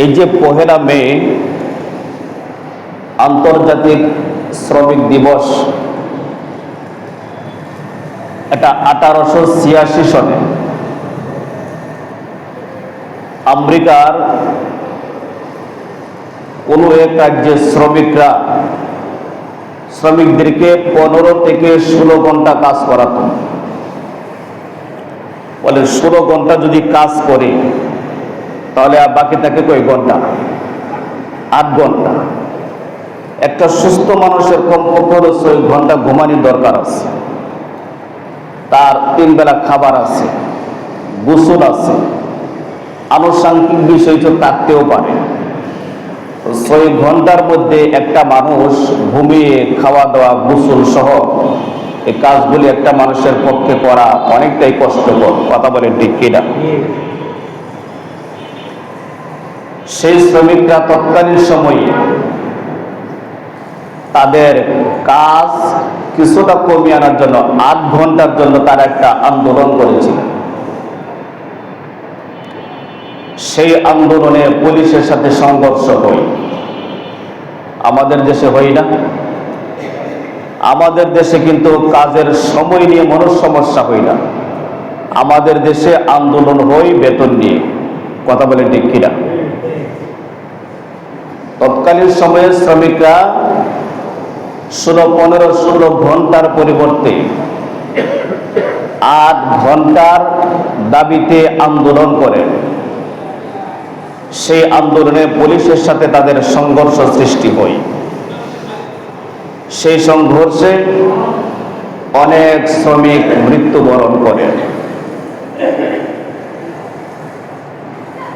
এই যে পহেলা মে আন্তর্জাতিক শ্রমিক দিবস, এটা 1886 সনে আমেরিকার কোনো এক রাজ্যের শ্রমিকদেরকে 15 থেকে 16 ঘন্টা কাজ করাতো। বলে 16 ঘন্টা যদি কাজ করে তাহলে আর বাকি থাকে কয় ঘন্টা? 8 ঘন্টা। একটা সুস্থ মানুষের কমপক্ষে 6 ঘন্টা ঘুমানোর দরকার আছে, তার 3 বেলা খাবার আছে, গোসল আছে, আনুষঙ্গিক বিষয় তো থাকতেও পারে। 6 ঘন্টার মধ্যে একটা মানুষ ঘুমিয়ে খাওয়া দাওয়া গোসল সহ এই কাজগুলি একটা মানুষের পক্ষে করা অনেকটাই কষ্টকর। কথা বলেন ঠিক কিনা? সেই শ্রমিকরা তৎকালীন সময়ে তাদের কাজ কিছুটা কমিয়ে আনার জন্য 8 ঘন্টার জন্য তারা একটা আন্দোলন করেছিল। সেই আন্দোলনে পুলিশের সাথে সংঘর্ষ হয়। আমাদের দেশে হয় না? আমাদের দেশে কিন্তু কাজের সময় নিয়ে মানুষ সমস্যা হয় না, আমাদের দেশে আন্দোলন হয় বেতন নিয়ে। কথা বলে ঠিক কিনা? তৎকালীন সময়ে শ্রমিকরা 15-16 ঘন্টার পরিবর্তে 8 ঘন্টার দাবিতে আন্দোলন করেন। সেই আন্দোলনে পুলিশের সাথে তাদের সংঘর্ষ সৃষ্টি হয়। সেই সংঘর্ষে অনেক শ্রমিক মৃত্যুবরণ করেন।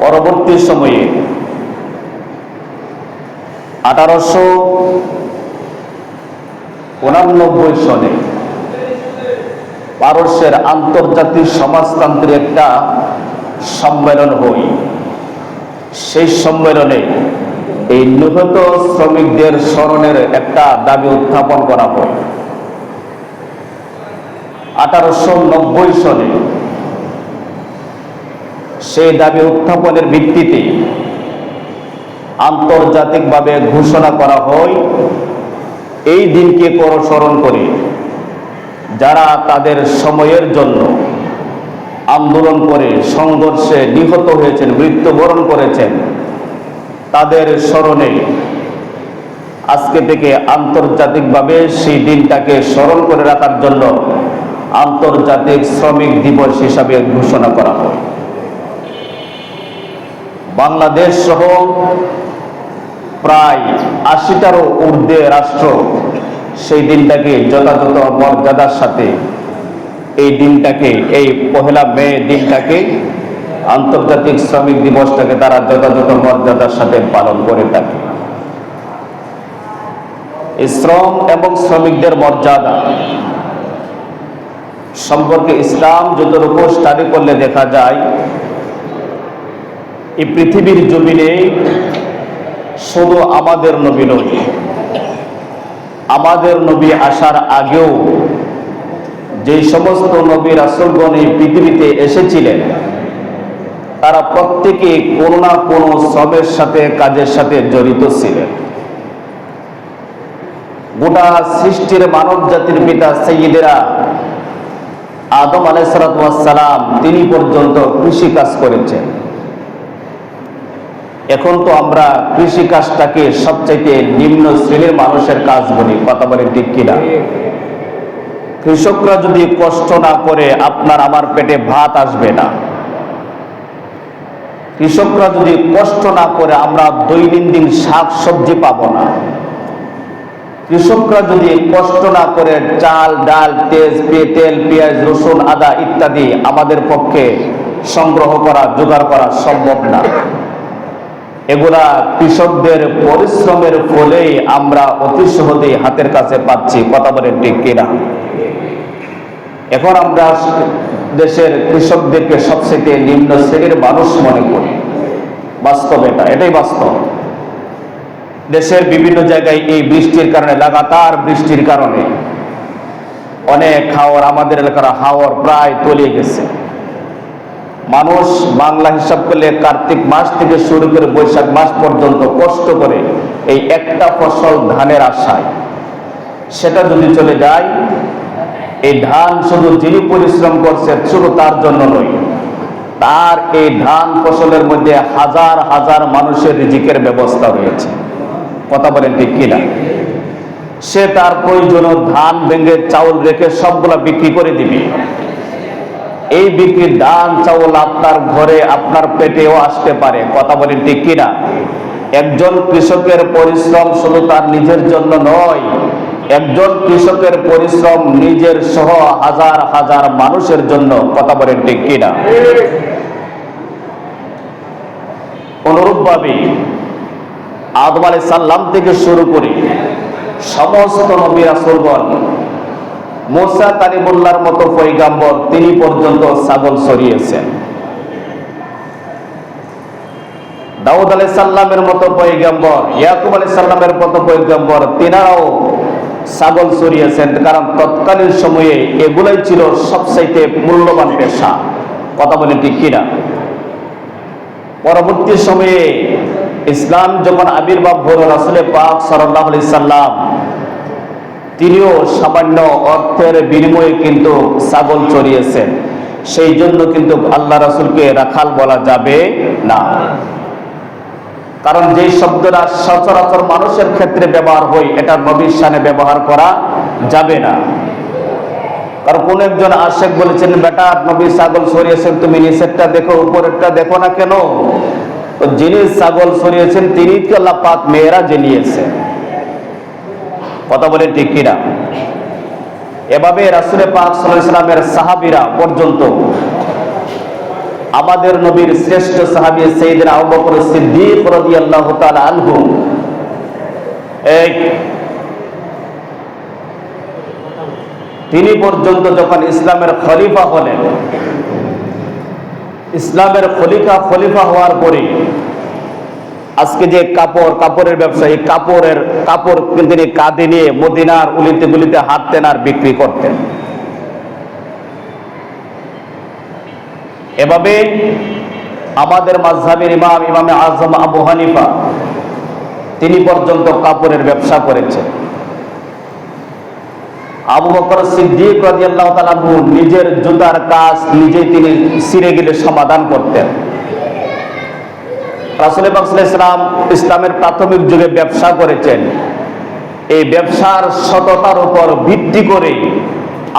পরবর্তী সময়ে 1889 সনে পারস্যের আন্তর্জাতিক সমাজতান্ত্রিক একটা সম্মেলন হয়। সেই সম্মেলনে এই নিহত শ্রমিকদের স্মরণের একটা দাবি উত্থাপন করা হয়। 1890 সনে সেই দাবি উত্থাপনের ভিত্তিতে আন্তর্জাতিকভাবে ঘোষণা করা হয় এই দিনকে স্মরণ করে যারা তাদের সময়ের জন্য আন্দোলন করে সংঘর্ষে নিহত হয়েছেন, মৃত্যুবরণ করেছেন, তাদের স্মরণে আজকে থেকে আন্তর্জাতিকভাবে সেই দিনটাকে স্মরণ করে রাখার জন্য আন্তর্জাতিক শ্রমিক দিবস হিসাবে ঘোষণা করা হয়। বাংলাদেশ সহ প্রায় 80টারও ঊর্ধ্বে রাষ্ট্র সেই দিনটাকে যথাযথ মর্যাদার সাথে এই পহেলা মে দিনটাকে আন্তর্জাতিক শ্রমিক দিবসটাকে তারা যথাযথ মর্যাদার সাথে পালন করে থাকে। শ্রম এবং শ্রমিকদের মর্যাদা সম্পর্কে ইসলাম যতটুকু স্টাডি করলে দেখা যায়, এই পৃথিবীর জমিনে শুধু আমাদের নবী নয়, আমাদের নবী আসার আগেও যে সমস্ত নবী রাসূলগণ এই পৃথিবীতে এসেছিলেন তারা প্রত্যেকে কোনো না কোনো শ্রমের সাথে, কাজের সাথে জড়িত ছিলেন। গোটা সৃষ্টির মানব জাতির পিতা সাইয়্যিদেরা আদম আলাইহিস সালাম তিনি পর্যন্ত কৃষি কাজ করেছেন। এখন তো আমরা কৃষি কাজটাকে সবচাইতে নিম্ন শ্রেণীর মানুষের কাজ বলি। কথা বলে ঠিক কিনা? কৃষকরা যদি কষ্ট না করে আপনার আমার পেটে ভাত আসবে না। কৃষকরা যদি কষ্ট না করে আমরা দৈনন্দিন শাক সবজি পাবো না। কৃষকরা যদি কষ্ট না করে চাল, ডাল, তেল, পেঁয়াজ, রসুন, আদা ইত্যাদি আমাদের পক্ষে সংগ্রহ করা, জোগাড় করা সম্ভব না। এগুলা কৃষকদের পরিশ্রমের ফলেই আমরা অতি সহজেই হাতের কাছে পাচ্ছি। কথা বলেন ঠিক কিনা? এখন আমরা দেশের কৃষকদেরকে সবচেয়ে নিম্ন শ্রেণীর মানুষ মনে করি। বাস্তব এটাই বাস্তব। দেশের বিভিন্ন জায়গায় এই বৃষ্টির কারণে, লাগাতার বৃষ্টির কারণে অনেক হাওর, আমাদের এলাকার হাওর প্রায় তলিয়ে গেছে। মানুষ বাংলা হিসাব করলে কার্তিক মাস থেকে শুরু করে বৈশাখ মাস পর্যন্ত কষ্ট করে এই একটা ফসল ধানের আশায়, সেটা যদি চলে যায়, এই ধান শুধু যিনি পরিশ্রম করছে শুধু তার জন্য নয়, তার এই ধান ফসলের মধ্যে হাজার হাজার মানুষের রিজিকের ব্যবস্থা রয়েছে। কথা বলেন ঠিক কিনা? সে তার প্রয়োজনীয় ধান ভেঙে চাউল রেখে সবগুলা বিক্রি করে দিবে। এই বিক্রির ধান চাউল আপনার ঘরে আপনার পেটেও আসতে পারে। কথা বলেন ঠিক কিনা? একজন কৃষকের পরিশ্রম শুধু তার নিজের জন্য নয়, একজন কৃষকের পরিশ্রম নিজের সহ হাজার হাজার মানুষের জন্য। কথা বলেন ঠিক কিনা? অনুরূপভাবে আদম আলাইহিস সালাম থেকে শুরু করে সমস্ত নবী রাসূলগণ, মুসা কালিমুল্লাহর মতো পয়গম্বর, তিনি পর্যন্ত ছাগল চড়িয়েছেন। দাউদ আলাইহিস সালামের মতো পয়গম্বর, ইয়াকুব আলাইহিস সালামের মতো পয়গম্বর, তিনারাও ছাগল চড়িয়েছেন। কারণ তৎকালীন সময়ে এগুলাই ছিল সবচাইতে মূল্যবান পেশা। কথা বলেন ঠিক কিনা? পরবর্তী সময়ে ইসলাম যখন আবির্ভাব হল, রাসূল পাক সাল্লাল্লাহু আলাইহি সাল্লাম তিনিও সামান্য অর্থের বিনিময়ে কিন্তু ছাগল চড়িয়েছেন। সেই জন্য কিন্তু আল্লাহ রাসূলকে রাখাল বলা যাবে না। কারণ যেই শব্দটা সচরাচর মানুষের ক্ষেত্রে ব্যবহার হয়, এটা নবীর শানে ব্যবহার করা যাবে না। কারণ কোন একজন আশেক বলেছেন, বেটা নবী ছাগল চড়িয়েছেন, তুমি নিচেরটা দেখো উপরেরটা দেখো না কেন? তো যিনি ছাগল চড়িয়েছেন তিনি কি আল্লাহ পাক মেয়েরাজে নিয়েছেন। কথা বলে ঠিক কিনা? এভাবে রাসূল পাক সাল্লাল্লাহু আলাইহি ওয়াসাল্লামের সাহাবীরা পর্যন্ত, আমাদের নবীর শ্রেষ্ঠ সাহাবী সাইয়েদনা আবু বকর সিদ্দিক রাদিয়াল্লাহু তাআলা আনহু, তিনি পর্যন্ত যখন ইসলামের খলিফা হলেন, ইসলামের খলিফা হওয়ার পরে আজকে যে কাপড়ের ব্যবসা, এই কাপড় তিনি কাঁধে নিয়ে মদিনার উলিতে গুলিতে হাঁটতেন আর বিক্রি করতেন। এভাবে আমাদের মাযহাবের ইমামে আযম আবু হানিফা, তিনি পর্যন্ত কাপড়ের ব্যবসা করেছেন। আবু বকর সিদ্দিক রাদিয়াল্লাহু তাআলা আনহু নিজের জুতার কাজ নিজেই তিনি ছিঁড়ে গেলে সমাধান করতেন। রাসূল পাক সাল্লাল্লাহু আলাইহি ওয়াসাল্লাম ইসলামের প্রাথমিক যুগে ব্যবসা করেছেন। এই ব্যবসার সততার উপর ভিত্তি করে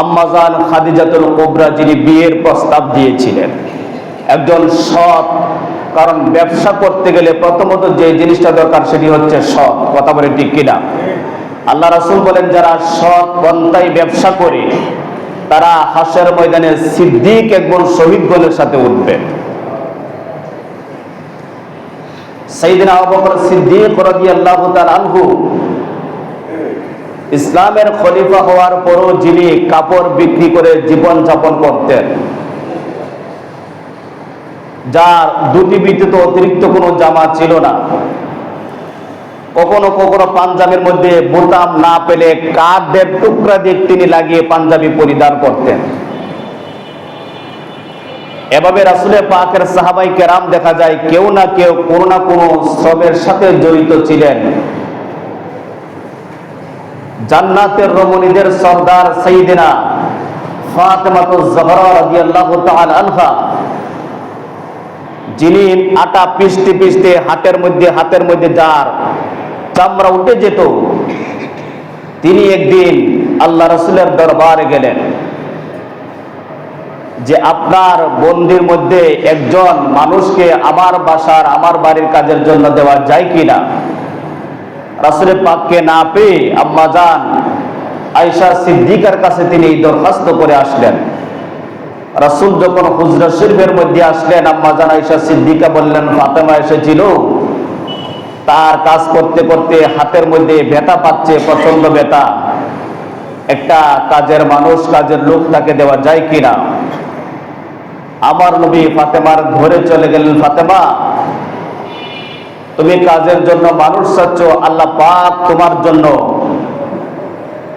আম্মাজান খাদিজাতুল কুবরা, যিনি বিয়ের প্রস্তাব দিয়েছিলেন, একজন সৎ, কারণ ব্যবসা করতে গেলে প্রথমত যে জিনিসটা দরকার সেটি হচ্ছে সৎ। কথা বলে ঠিক কিনা? আল্লাহ রাসূল বলেন, যারা সৎ পন্থায় ব্যবসা করে তারা হাসরের ময়দানে সিদ্দিক একজন শহীদগণের সাথে উঠবে। সাইয়েদনা আবু বকর সিদ্দিক রাদিয়াল্লাহু তাআলা আনহু ইসলামের খলিফা হওয়ার পরও যিনি কাপড় বিক্রি করে জীবন যাপন করতেন, যার দুটি ব্যতীত অতিরিক্ত কোনো জামা ছিল না, কখনো কখনো পাঞ্জাবির মধ্যে বোতাম না পেলে কাঠের টুকরা দিয়ে তিনি লাগিয়ে পাঞ্জাবি পরিধান করতেন। এভাবে রাসূলের পাকের সাহাবায়ে কেরাম দেখা যায় কেউ না কেউ কোনো না কোনো শ্রমের সাথে জড়িত ছিলেন। জান্নাতের রমণীদের সর্দার সাইয়েদনা ফাতেমাতুজ জাহরা রাদিয়াল্লাহু তাআলা আনহা, যিনি আটা পিষতে পিষতে হাতের মধ্যে যার চামড়া উঠে যেত, তিনি একদিন আল্লাহ রাসূলের দরবারে গেলেন যে আপনার বন্দির মধ্যে একজন মানুষকে আমার বাড়ির কাজের জন্য দেওয়া যায় কিনা। রাসূল পাককে না পেয়ে আম্মাজান আয়েশা সিদ্দিকার কাছে তিনি দরখাস্ত করে আসলেন। রাসূল যখন হুজরা শরীফের মধ্যে আসলেন, আম্মাজান আয়েশা সিদ্দিকা বললেন, ফাতেমা এসেছিল, তার কাজ করতে করতে হাতের মধ্যে ব্যথা পাচ্ছে, প্রচন্ড ব্যথা, একটা কাজের লোক তাকে দেওয়া যায় কিনা। আমার নবী ফাতেমার ঘরে চলে গেলেন, ফাতেমা তুমি কাজের জন্য মানুষ চাচ্ছ, আল্লাহ পাক তোমার জন্য,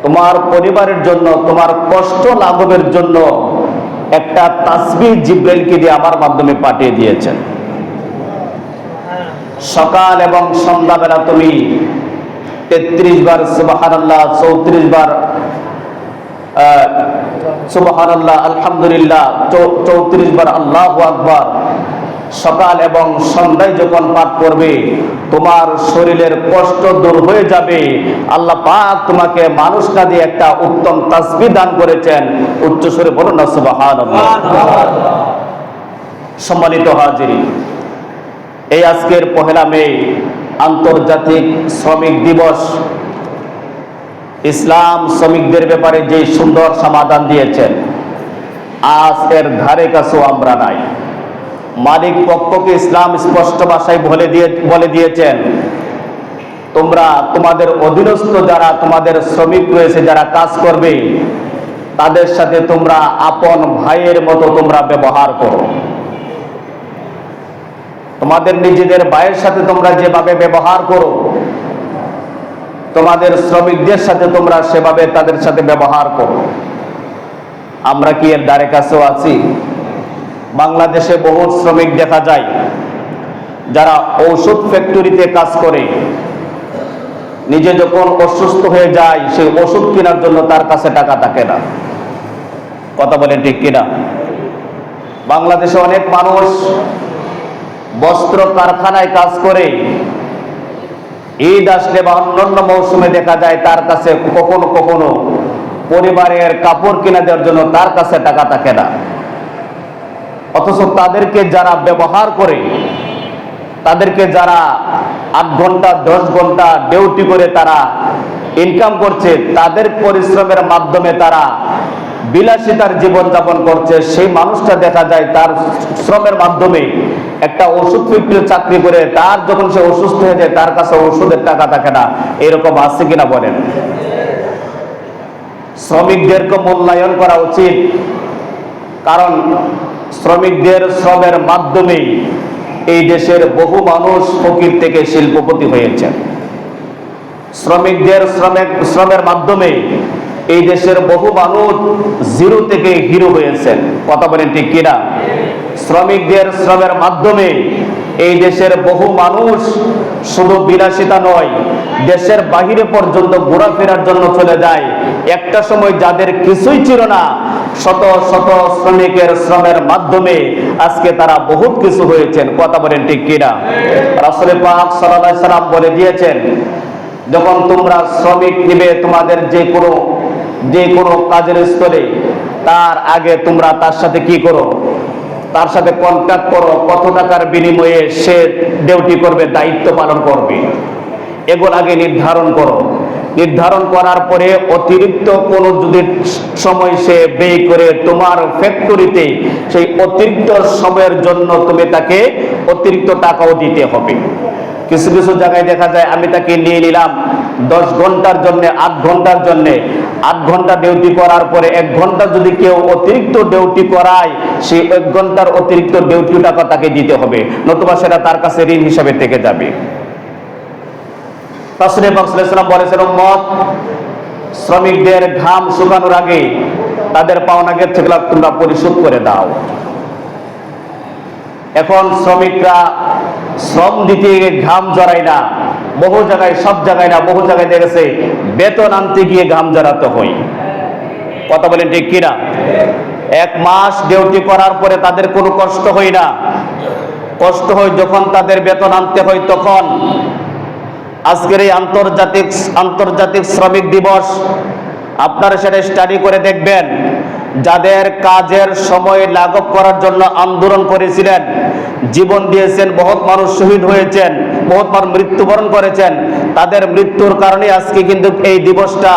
তোমার পরিবারের জন্য, তোমার কষ্ট লাঘবের জন্য একটা তাসবিহ জিব্রাইলকে দিয়ে আমার মাধ্যমে পাঠিয়ে দিয়েছেন। সকাল এবং সন্ধ্যাবেলা তুমি 33 বার সুবহানাল্লাহ, 34 বার সুবহানাল্লাহ, আলহামদুলিল্লাহ, 34 বার আল্লাহু আকবার সকাল এবং সন্ধ্যায় যখন পাঠ করবে, তোমার শরীরের কষ্ট দূর হয়ে যাবে। আল্লাহ পাক তোমাকে মানুষ না দিয়ে একটা উত্তম তাসবিহ দান করেছেন। উচ্চ স্বরে বলুন না সুবহানাল্লাহ। সম্মানিত হাজিরিন, এই আজকের 1 মে আন্তর্জাতিক শ্রমিক দিবস। ইসলাম শ্রমিকদের ব্যাপারে যে সুন্দর সমাধান দিয়েছেন, আজ এর ধারে কাছেও আমরা নাই। মালিক পক্ষকে ইসলাম স্পষ্ট ভাষায় বলে দিয়েছেন, তোমরা তোমাদের অধীনস্থ যারা তোমাদের শ্রমিক রয়েছে, যারা কাজ করবে, তাদের সাথে তোমরা আপন ভাইয়ের মতো তোমরা ব্যবহার করো। তোমাদের নিজেদের ভাইয়ের সাথে তোমরা যেভাবে ব্যবহার করো, তোমাদের শ্রমিকদের সাথে তোমরা সেভাবে তাদের সাথে ব্যবহার করো। আমরা কি এর ধারে কাছেও আছি? বাংলাদেশে বহু শ্রমিক দেখা যায় যারা ঔষধ ফ্যাক্টরিতে কাজ করে, নিজে যখন অসুস্থ হয়ে যায় সেই ওষুধ কেনার জন্য তার কাছে টাকা থাকে না। কথা বলেন ঠিক কিনা? বাংলাদেশে অনেক মানুষ বস্ত্র কারখানায় কাজ করে, ঈদ আসলে বা অন্যান্য মৌসুমে দেখা যায় তার কাছে কখনো কখনো পরিবারের কাপড় কিনে দেওয়ার জন্য তার কাছে টাকা থাকে না। অথচ তাদেরকে যারা ব্যবহার করে, তাদেরকে যারা 8 ঘন্টা 10 ঘন্টা ডিউটি করে তারা ইনকাম করছে, তাদের পরিশ্রমের মাধ্যমে তারা বিলাসিতার জীবনযাপন করছে, সেই মানুষটা দেখা যায় তার শ্রমের মাধ্যমে একটা ওষুধ ফ্যাক্টরি চাকরি করে, তার যখন সে অসুস্থ হয়ে যায় তার কাছে ওষুধের টাকা থাকে না। এরকম আছে কিনা বলেন? শ্রমিকদেরকে মূল্যায়ন করা উচিত, কারণ শ্রমিকদের শ্রমের মাধ্যমেই এই দেশের বহু মানুষ ফকির থেকে শিল্পপতি হয়েছেন। শ্রমিকদের শ্রমের মাধ্যমে এই দেশের বহু মানুষ জিরো থেকে হিরো হয়েছেন। কথা বলেন ঠিক কিনা? শ্রমিকদের শ্রমের মাধ্যমে এই দেশের বহু মানুষ শুধু বিলাসিতা নয়, দেশের বাহিরে পর্যন্ত ঘোরাফেরার জন্য চলে যায়। একটা সময় যাদের কিছুই ছিল না, শত শত শ্রমিকের শ্রমের মাধ্যমে আজকে তারা বহুত কিছু হয়েছেন। কথা বলেন ঠিক কিনা? রাসূল পাক সাল্লাল্লাহু আলাইহি সাল্লাম বলে দিয়েছেন, যখন তোমরা শ্রমিক নিবে তোমাদের যে কোনো কাজের স্থলে, তার আগে তোমরা তার সাথে কি করো? তার সাথে কন্ট্যাক্ট করো, কত টাকার বিনিময়ে সে ডিউটি করবে, দায়িত্ব পালন করবে, এগুলো আগে নির্ধারণ করো। নির্ধারণ করার পরে অতিরিক্ত কোনো যদি সময় সে ব্যয় করে তোমার ফ্যাক্টরিতে, সেই অতিরিক্ত সময়ের জন্য তুমি তাকে অতিরিক্ত টাকাও দিতে হবে। কিছু কিছু জায়গায় দেখা যায় আমি তাকে নিয়ে নিলাম 10 ঘন্টার জন্য, 8 ঘন্টার জন্য, 8 ঘন্টা ডিউটি করার পরে 1 ঘন্টা যদি কেউ অতিরিক্ত ডিউটি করায়, সেই 1 ঘন্টার অতিরিক্ত ডিউটি টাকা তাকে দিতে হবে, নতুবা সেটা তার কাছে ঋণ হিসাবে থেকে যাবে। রাসূল পাক সাল্লাল্লাহু আলাইহি ওয়াসাল্লাম বলেছেন, উম্মত শ্রমিকদের ঘাম শুকানোর আগে তাদের পাওনাগের থেকে তোমরা পরিশোধ করে দাও। এখন শ্রমিকরা শ্রম দিতে ঘাম জড়ায় না, বহু জায়গায়, সব জায়গায় না, বহু জায়গায় দেখেছে বেতন আনতে গিয়ে ঘাম জড়াতে হয়। কথা বলেন ঠিক কিনা? 1 মাস ডিউটি করার পরে তাদের কোনো কষ্ট হয় না, কষ্ট হয় যখন তাদের বেতন আনতে হয় তখন। আজকের এই আন্তর্জাতিক শ্রমিক দিবস আপনারা সেটা স্টাডি করে দেখবেন, যাদের কাজের সময় লাঘব করার জন্য আন্দোলন করেছিলেন, জীবন দিয়েছেন, বহুত মানুষ শহীদ হয়েছেন, বহুত মানুষ মৃত্যুবরণ করেছেন, তাদের মৃত্যুর কারণে আজকে কিন্তু এই দিবসটা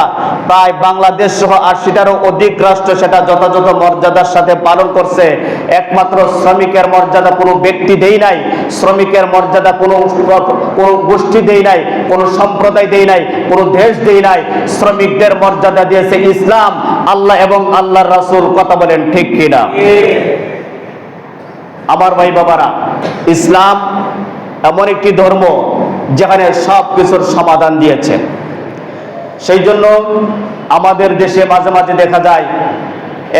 প্রায় বাংলাদেশ সহ 80টারও অধিক রাষ্ট্র সেটা যথাযথ মর্যাদার সাথে পালন করছে। একমাত্র শ্রমিকের মর্যাদা কোনো ব্যক্তি দেই নাই, শ্রমিকের মর্যাদা কোনো গোষ্ঠী দেই নাই, কোনো সম্প্রদায় দেই নাই, কোনো দেশ দেই নাই। শ্রমিকদের মর্যাদা দিয়েছে ইসলাম, আল্লাহ এবং আল্লাহর রাসূল। কথা বলেন ঠিক কিনা? আমার ভাই বাবারা, ইসলাম এমন একটি ধর্ম যেখানে সব কিছুর সমাধান দিয়েছে। সেই জন্য আমাদের দেশে মাঝে মাঝে দেখা যায়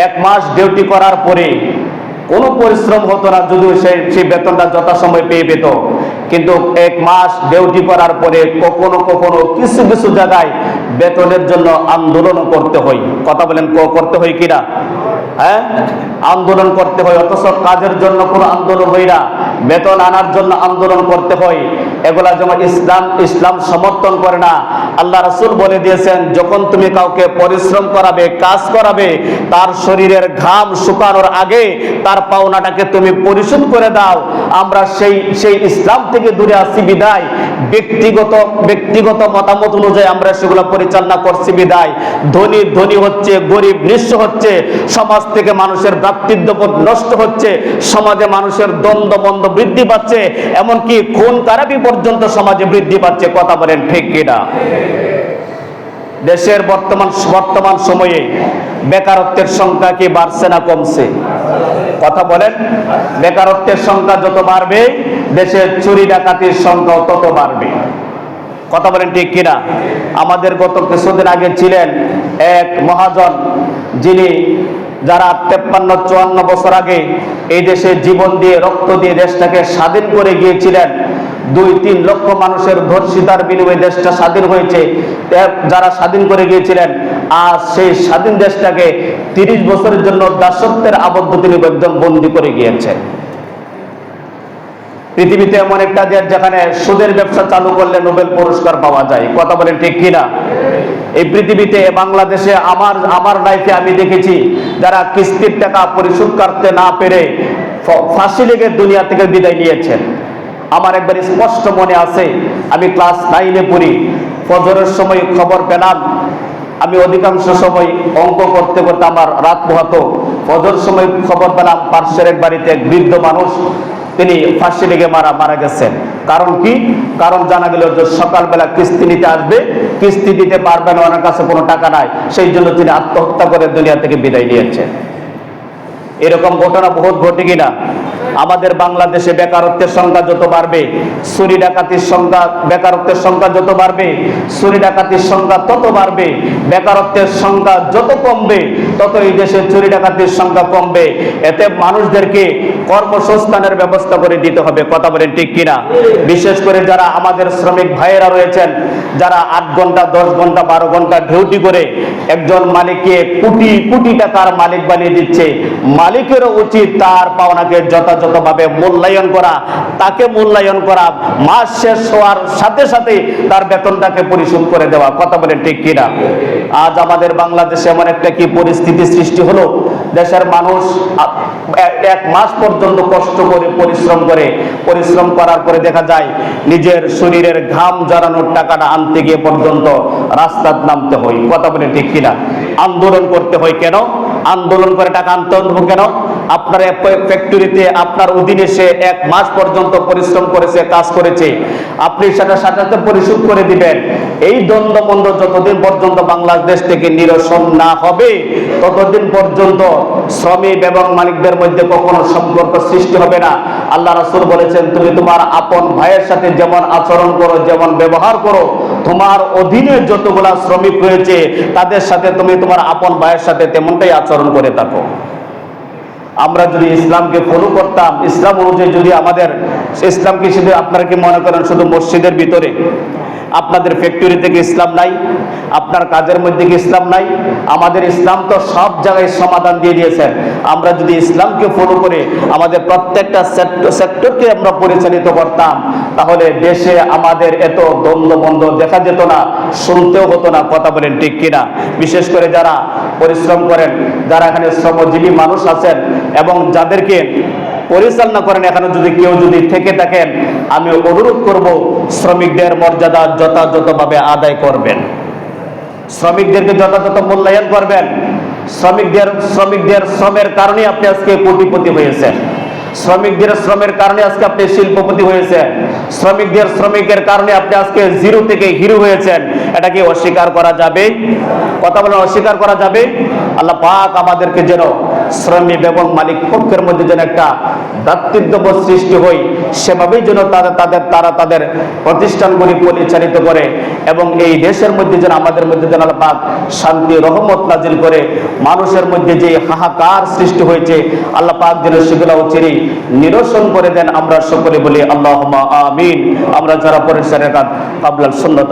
1 মাস ডিউটি করার পরে কোনো পরিশ্রম হতো না, যদিও সেই বেতনটা যথাসময় পেয়ে পেত, কিন্তু 1 মাস ডিউটি করার পরে কখনো কখনো কিছু কিছু জায়গায় বেতনের জন্য আন্দোলন করতে হয়। কথা বলেন, করতে হয় কিনা? হ্যাঁ, আন্দোলন করতে হয়। অথচ কাজের জন্য কোনো আন্দোলন হয় না, বেতন আনার জন্য আন্দোলন করতে হয়। এগুলা যেমন ইসলাম সমর্থন করে না। আল্লাহ রাসূল বলে দিয়েছেন, যখন তুমি কাউকে পরিশ্রম করাবে, কাজ করাবে, তার শরীরের ঘাম শুকানোর আগে তার পাওনাটাকে তুমি পরিশোধ করে দাও। আমরা সেই ইসলাম থেকে দূরে আছি বিদায় ব্যক্তিগত মতামত অনুযায়ী আমরা সেগুলো পরিচালনা করছি বিদায় ধনী ধনী হচ্ছে, গরিব নিঃস্ব হচ্ছে, সমাজ থেকে মানুষের ভ্রাতৃত্ববোধ নষ্ট হচ্ছে, সমাজে মানুষের দ্বন্দ্ব বৃদ্ধি পাচ্ছে, এমনকি খুন খারাপি পর্যন্ত সমাজে বৃদ্ধি পাচ্ছে। কথা বলেন ঠিক কিনা? দেশের বর্তমান সময়ে বেকারত্বের সংখ্যা কি বাড়ছে না কমছে? কথা বলেন। বেকারত্বের সংখ্যা যত বাড়বে, দেশের চুরি ডাকাতির সংখ্যা তত বাড়বে। কথা বলেন ঠিক কিনা? আমাদের গত কিছুদিন আগে ছিলেন এক মহাজন, যিনি যারা 53-54 বছর আগে এই দেশে জীবন দিয়ে, রক্ত দিয়ে দেশটাকে স্বাধীন করে গিয়েছিলেন। 2-3 লক্ষ মানুষের ধর্ষিতার বিনিময়ে দেশটা স্বাধীন হয়েছে। যারা স্বাধীন করে গিয়েছিলেন, আজ সেই স্বাধীন দেশটাকে 30 বছরের জন্য দাসত্বের আবদ্ধ তিনি একদম বন্দী করে গিয়েছেন। পৃথিবীতে এমন একটা দেশ যেখানে সুদের ব্যবসা চালু করলে নোবেল পুরস্কার পাওয়া যায়। কথা বলেন ঠিক কিনা? এই পৃথিবীতে, বাংলাদেশে আমার লাইফে আমি দেখেছি যারা কিস্তির টাকা পরিশোধ করতে না পেরে ফাঁসি লেগে দুনিয়া থেকে বিদায় নিয়েছেন। আমার একবার স্পষ্ট মনে আছে, আমি ক্লাস 9-এ পড়ি। ফজরের সময় খবর পেলাম, আমি অধিকাংশ সময় অঙ্ক করতে করতে আমার রাত পোহাতো। ফজর সময় খবর পেলাম পার্শ্বের এক বাড়িতে এক বৃদ্ধ মানুষ, তিনি ফাঁসি লেগে মারা গেছেন। কারণ কি? কারণ জানা গেল যে সকালবেলা কিস্তি নিতে আসবে, কিস্তি দিতে পারবেন, ওনার কাছে কোনো টাকা নাই, সেই জন্য তিনি আত্মহত্যা করে দুনিয়া থেকে বিদায় নিয়েছেন। এরকম ঘটনা বহুত ঘটে কিনা? আমাদের বাংলাদেশে বেকারত্বের সংখ্যা যত বাড়বে, চুরি ডাকাতির সংখ্যা, বেকারত্বের সংখ্যা যত বাড়বে, চুরি ডাকাতির সংখ্যা তত বাড়বে। বেকারত্বের সংখ্যা যত কমবে, তত এই দেশে চুরি ডাকাতির সংখ্যা কমবে। এতে মানুষদেরকে কর্মসংস্থানের ব্যবস্থা করে দিতে হবে। কথা বলেন ঠিক কিনা? বিশেষ করে যারা আমাদের শ্রমিক ভাইয়েরা রয়েছেন, যারা 8 ঘন্টা, 10 ঘন্টা, 12 ঘন্টা ডিউটি করে একজন মালিককে কোটি কোটি টাকার মালিক বানিয়ে দিচ্ছে, মালিকেরও উচিত তার পাওনাকে যথাযথভাবে মূল্যায়ন করা, তাকে মূল্যায়ন করা, মাস শেষ হওয়ার সাথে সাথে তার বেতনটাকে পরিশোধ করে দেওয়া। কথা বলেন ঠিক কিনা? আজ আমাদের বাংলাদেশে এমন একটা কি পরিস্থিতি সৃষ্টি হলো, দেশের মানুষ 1 মাস পর্যন্ত কষ্ট করে পরিশ্রম করার পরে দেখা যায় নিজের শরীরের ঘাম জড়ানোর টাকাটা আনতে গিয়ে পর্যন্ত রাস্তায় নামতে হয়। কথা বলেন ঠিক কিনা? আন্দোলন করতে হয় কেন? আন্দোলন করে টাকা আনতে হবে কেন? আপনার ফ্যাক্টরিতে আপনার অধীনে সে 1 মাস পর্যন্ত পরিশ্রম করেছে, কাজ করেছে, আপনি সেটা সাথে পরিশোধ করে দিবেন। এই দ্বন্দ্ব যতদিন পর্যন্ত বাংলাদেশ থেকে নিরসন না হবে, ততদিন পর্যন্ত শ্রমিক এবং মালিকদের মধ্যে কখনো সম্পর্ক সৃষ্টি হবে না। আল্লাহ রাসূল বলেছেন, তুমি তোমার আপন ভাইয়ের সাথে যেমন আচরণ করো, যেমন ব্যবহার করো, তোমার অধীনে যতগুলা শ্রমিক রয়েছে তাদের সাথে তুমি তোমার আপন ভাইয়ের সাথে তেমনটাই আচরণ করে থাকো। আমরা যদি ইসলামকে ফলো করতাম, ইসলাম অনুযায়ী যদি আমাদের, ইসলামকে শুধু আপনারা কি মনে করেন শুধু মসজিদের ভিতরে? আপনাদের ফ্যাক্টরি থেকে ইসলাম নাই? আপনার কাজের মধ্যে কি ইসলাম নাই? আমাদের ইসলাম তো সব জায়গায় সমাধান দিয়ে দিয়েছেন। আমরা যদি ইসলামকে ফলো করে আমাদের প্রত্যেকটা সেক্টরকে আমরা পরিচালিত করতাম, তাহলে দেশে আমাদের এত দ্বন্দ্ব দেখা যেত না, শুনতেও হতো না। কথা বলেন ঠিক কিনা? বিশেষ করে যারা পরিশ্রম করেন, যারা এখানে শ্রমজীবী মানুষ আছেন এবং যাদেরকে পরিচালনা করেন, এখানে যদি কেউ থেকে থাকেন, আমি অনুরোধ করব শ্রমিকদের মর্যাদা যথাযথভাবে আদায় করবেন, শ্রমিকদেরকে যথাযথ মূল্যায়ন করবেন। শ্রমিকদের শ্রমের কারণে আপনি আজকে কোটিপতি হয়েছেন, শ্রমিকদের শ্রমের কারণে আজকে আপনি শিল্পপতি হয়েছেন, শ্রমিকের কারণে আপনি আজকে জিরো থেকে হিরো হয়েছেন। এটা কি অস্বীকার করা যাবে? কথা বলেন, অস্বীকার করা যাবে? আল্লাহ পাক আমাদেরকে যেন শ্রমিক এবং মালিক পক্ষের মধ্যে যেন একটা ভ্রাতৃত্ববোধ সৃষ্টি হয়, সেভাবেই যেন তারা তাদের প্রতিষ্ঠানগুলি পরিচালিত করে, এবং এই দেশের মধ্যে যেন আমাদের মধ্যে যেন আল্লাহ পাক শান্তি রহমত নাজিল করে। মানুষের মধ্যে যে হাহাকার সৃষ্টি হয়েছে আল্লাহ পাক যেন সেগুলো চিরেই নিরসন করে দেন। আমরা সকলে বলি আল্লাহুম্মা আমিন। আমরা যারা পরিষ্কার কাবলাল সুন্নাত